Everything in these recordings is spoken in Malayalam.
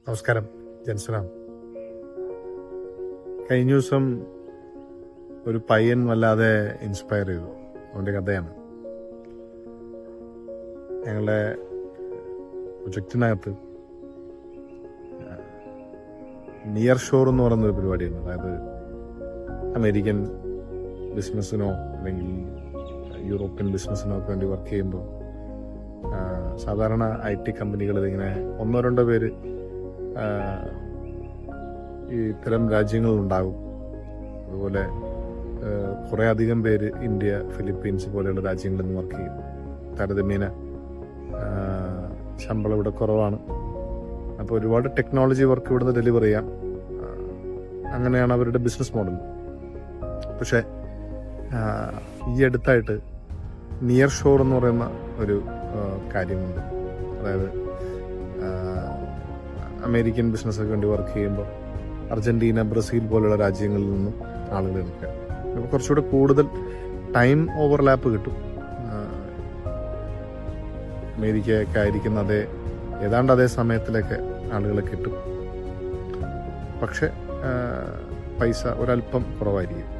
നമസ്കാരം, ജൻസനാം. കഴിഞ്ഞ ദിവസം ഒരു പയ്യൻ വല്ലാതെ ഇൻസ്പയർ ചെയ്തു. അവൻ്റെ കഥയാണ്. ഞങ്ങളുടെ പ്രൊജക്റ്റിനകത്ത് നിയർ ഷോർ എന്ന് പറയുന്നൊരു പരിപാടിയുണ്ട്. അതായത് അമേരിക്കൻ ബിസിനസ്സിനോ അല്ലെങ്കിൽ യൂറോപ്യൻ ബിസിനസ്സിനോ ഒക്കെ വേണ്ടി വർക്ക് ചെയ്യുമ്പോൾ സാധാരണ IT കമ്പനികളിൽ ഇങ്ങനെ ഒന്നോ രണ്ടോ പേര് ഈ ഇത്തരം രാജ്യങ്ങളിലുണ്ടാകും. അതുപോലെ കുറേ അധികം പേര് ഇന്ത്യ, ഫിലിപ്പീൻസ് പോലെയുള്ള രാജ്യങ്ങളിൽ നിന്ന് വർക്ക് ചെയ്യും. താരതമ്യേന ശമ്പളം ഇവിടെ കുറവാണ്. അപ്പോൾ ഒരുപാട് ടെക്നോളജി വർക്ക് ഇവിടുന്ന് ഡെലിവർ ചെയ്യാം. അങ്ങനെയാണ് അവരുടെ ബിസിനസ് മോഡൽ. പക്ഷേ ഈ അടുത്തായിട്ട് നിയർ ഷോർ എന്ന് പറയുന്ന ഒരു കാര്യമുണ്ട്. അതായത് അമേരിക്കൻ ബിസിനസ്സൊക്കെ വേണ്ടി വർക്ക് ചെയ്യുമ്പോൾ അർജന്റീന, ബ്രസീൽ പോലുള്ള രാജ്യങ്ങളിൽ നിന്നും ആളുകൾ എടുക്കുക. അപ്പോൾ കുറച്ചുകൂടെ കൂടുതൽ ടൈം ഓവർലാപ്പ് കിട്ടും. അമേരിക്കയൊക്കെ ആയിരിക്കുന്ന ഏതാണ്ട് അതേ സമയത്തിലൊക്കെ ആളുകളെ കിട്ടും. പക്ഷെ പൈസ ഒരല്പം കുറവായിരിക്കും.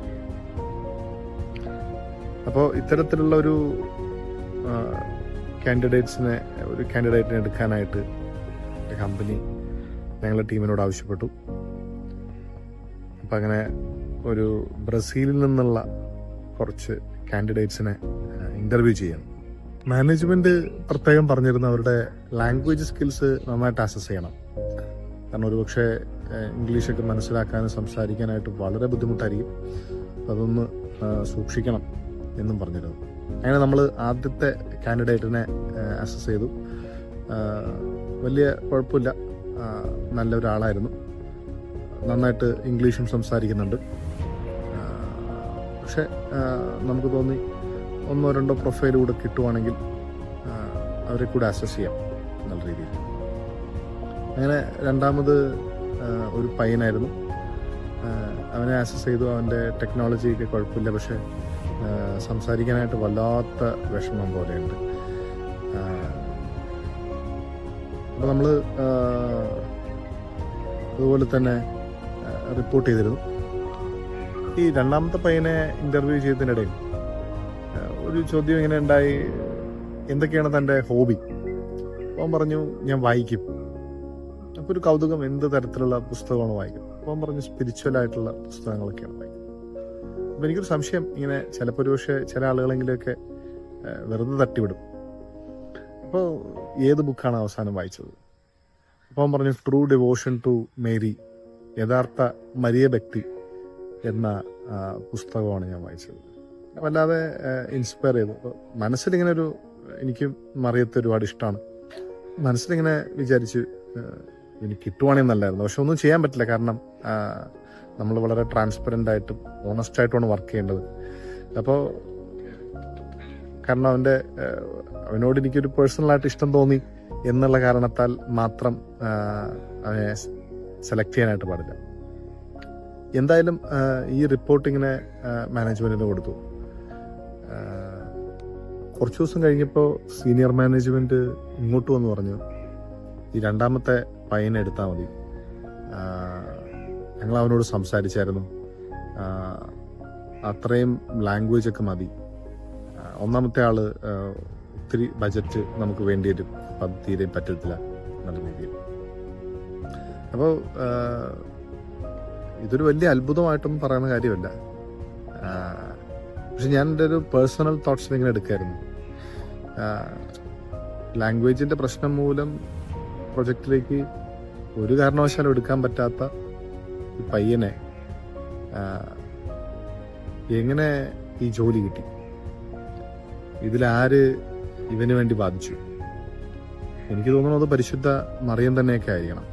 അപ്പോൾ ഇത്തരത്തിലുള്ള ഒരു കാൻഡിഡേറ്റിനെ എടുക്കാനായിട്ട് കമ്പനി ഞങ്ങളുടെ ടീമിനോട് ആവശ്യപ്പെട്ടു. അപ്പം അങ്ങനെ ഒരു ബ്രസീലിൽ നിന്നുള്ള കുറച്ച് കാൻഡിഡേറ്റ്സിനെ ഇന്റർവ്യൂ ചെയ്യണം. മാനേജ്മെന്റ് പ്രത്യേകം പറഞ്ഞിരുന്ന അവരുടെ ലാംഗ്വേജ് സ്കിൽസ് നന്നായിട്ട് അസസ് ചെയ്യണം. കാരണം ഒരുപക്ഷെ ഇംഗ്ലീഷൊക്കെ മനസ്സിലാക്കാനും സംസാരിക്കാനായിട്ട് വളരെ ബുദ്ധിമുട്ടായിരിക്കും. അതൊന്ന് സൂക്ഷിക്കണം എന്നും പറഞ്ഞിരുന്നു. അങ്ങനെ നമ്മൾ ആദ്യത്തെ കാൻഡിഡേറ്റിനെ അസസ് ചെയ്തു. വലിയ കുഴപ്പമില്ല, നല്ലൊരാളായിരുന്നു. നന്നായിട്ട് ഇംഗ്ലീഷും സംസാരിക്കുന്നുണ്ട്. പക്ഷെ നമുക്ക് തോന്നി ഒന്നോ രണ്ടോ പ്രൊഫൈൽ കൂടെ കിട്ടുവാണെങ്കിൽ അവരെ കൂടെ അസസ് ചെയ്യാം എന്നുള്ള രീതിയിൽ. അങ്ങനെ രണ്ടാമത് ഒരു പയ്യനായിരുന്നു. അവനെ അസസ് ചെയ്തു. അവൻ്റെ ടെക്നോളജിയൊക്കെ കുഴപ്പമില്ല, പക്ഷെ സംസാരിക്കാനായിട്ട് വല്ലാത്ത വിഷമം പോലെയുണ്ട്. അപ്പോൾ നമ്മൾ അതുപോലെ തന്നെ റിപ്പോർട്ട് ചെയ്തിരുന്നു. ഈ രണ്ടാമത്തെ പയ്യനെ ഇന്റർവ്യൂ ചെയ്തതിനിടയിൽ ഒരു ചോദ്യം ഇങ്ങനെ ഉണ്ടായി, എന്തൊക്കെയാണ് തൻ്റെ ഹോബി? അവൻ പറഞ്ഞു, ഞാൻ വായിക്കും. അപ്പോൾ ഒരു കൗതുകം, എന്ത് തരത്തിലുള്ള പുസ്തകമാണ് വായിക്കും? അവൻ പറഞ്ഞു, സ്പിരിച്വൽ ആയിട്ടുള്ള പുസ്തകങ്ങളൊക്കെയാണ് വായിക്കുന്നത്. അപ്പോൾ എനിക്കൊരു സംശയം, ഇങ്ങനെ ചിലപ്പോൾ ഒരുപക്ഷെ ചില ആളുകളെങ്കിലുമൊക്കെ വെറുതെ തട്ടിവിടും. അപ്പോൾ ഏത് ബുക്കാണ് അവസാനം വായിച്ചത്? അപ്പോൾ അവൻ പറഞ്ഞു, ട്രൂ ഡിവോഷൻ ടു മേരി, യഥാർത്ഥ മരിയ ഭക്തി എന്ന പുസ്തകമാണ് ഞാൻ വായിച്ചത്. വല്ലാതെ ഇൻസ്പയർ ചെയ്തു. അപ്പോൾ മനസ്സിലിങ്ങനെ എനിക്കും മറിയത്തെ ഒരുപാട് ഇഷ്ടമാണ്. മനസ്സിലിങ്ങനെ വിചാരിച്ച് എനിക്ക് കിട്ടുവാണെങ്കിൽ നല്ലായിരുന്നു. പക്ഷെ ഒന്നും ചെയ്യാൻ പറ്റില്ല. കാരണം നമ്മൾ വളരെ ട്രാൻസ്പെറൻ്റ് ആയിട്ടും ഓണസ്റ്റ് ആയിട്ടുമാണ് വർക്ക് ചെയ്യേണ്ടത്. അപ്പോൾ കാരണം അവനോട് എനിക്കൊരു പേഴ്സണലായിട്ട് ഇഷ്ടം തോന്നി എന്നുള്ള കാരണത്താൽ മാത്രം അവനെ സെലക്ട് ചെയ്യാനായിട്ട് പാടില്ല. എന്തായാലും ഈ റിപ്പോർട്ടിങ്ങിനെ മാനേജ്മെന്റിന് കൊടുത്തു. കുറച്ചു ദിവസം കഴിഞ്ഞപ്പോൾ സീനിയർ മാനേജ്മെന്റ് ഇങ്ങോട്ട് വന്ന് പറഞ്ഞു, ഈ രണ്ടാമത്തെ പയ്യനെ എടുത്താൽ മതി. ഞങ്ങൾ അവനോട് സംസാരിച്ചായിരുന്നു, അത്രയും ലാംഗ്വേജ് ഒക്കെ മതി. ഒന്നാമത്തെ ആള് ഒത്തിരി ബജറ്റ് നമുക്ക് വേണ്ടി വരും, അത് തീരെ പറ്റത്തില്ല എന്നുള്ള രീതിയിൽ. അപ്പോൾ ഇതൊരു വലിയ അത്ഭുതമായിട്ടൊന്നും പറയുന്ന കാര്യമല്ല. പക്ഷെ ഞാൻ എൻ്റെ ഒരു പേഴ്സണൽ തോട്ട്സിൽ ഇങ്ങനെ എടുക്കായിരുന്നു. ലാംഗ്വേജിന്റെ പ്രശ്നം മൂലം പ്രൊജക്റ്റിലേക്ക് ഒരു കാരണവശാലും എടുക്കാൻ പറ്റാത്ത ഈ പയ്യനെ എങ്ങനെ ഈ ജോലി കിട്ടി? ഇതിലാര് ഇവന് വേണ്ടി ബാധിച്ചു? എനിക്ക് തോന്നുന്നത് പരിശുദ്ധ മറിയം തന്നെയൊക്കെ ആയിരിക്കണം.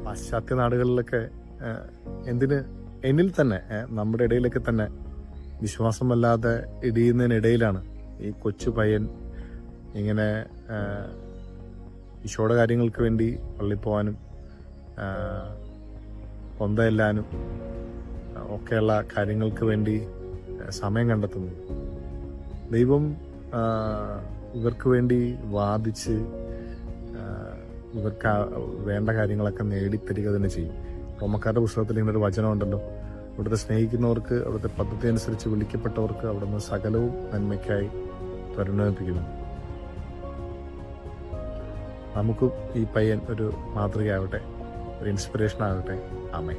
പാശ്ചാത്യ നാടുകളിലൊക്കെ എന്നിൽ തന്നെ, നമ്മുടെ ഇടയിലൊക്കെ തന്നെ വിശ്വാസമല്ലാതെ ഇടിയുന്നതിനിടയിലാണ് ഈ കൊച്ചു പയ്യൻ ഇങ്ങനെ ഈശോയുടെ കാര്യങ്ങൾക്ക് വേണ്ടി പള്ളിയിൽ പോകാനും കൊന്തയെല്ലാനും ഒക്കെയുള്ള കാര്യങ്ങൾക്ക് വേണ്ടി സമയം കണ്ടെത്തുന്നത്. ദൈവം ഇവർക്ക് വേണ്ടി വാദിച്ച് ഇവർക്ക് വേണ്ട കാര്യങ്ങളൊക്കെ നേടിത്തരിക തന്നെ ചെയ്യും. റോമക്കാരുടെ പുസ്തകത്തിൽ ഇങ്ങനൊരു വചനമുണ്ടല്ലോ, അവിടുത്തെ സ്നേഹിക്കുന്നവർക്ക്, അവിടുത്തെ പദ്ധതി അനുസരിച്ച് വിളിക്കപ്പെട്ടവർക്ക് അവിടുന്ന് സകലവും നന്മയ്ക്കായി പരിണമിപ്പിക്കുന്നു. നമുക്കും ഈ പയ്യൻ ഒരു മാതൃകയാവട്ടെ, ഒരു ഇൻസ്പിറേഷൻ ആകട്ടെ. ആമേൻ.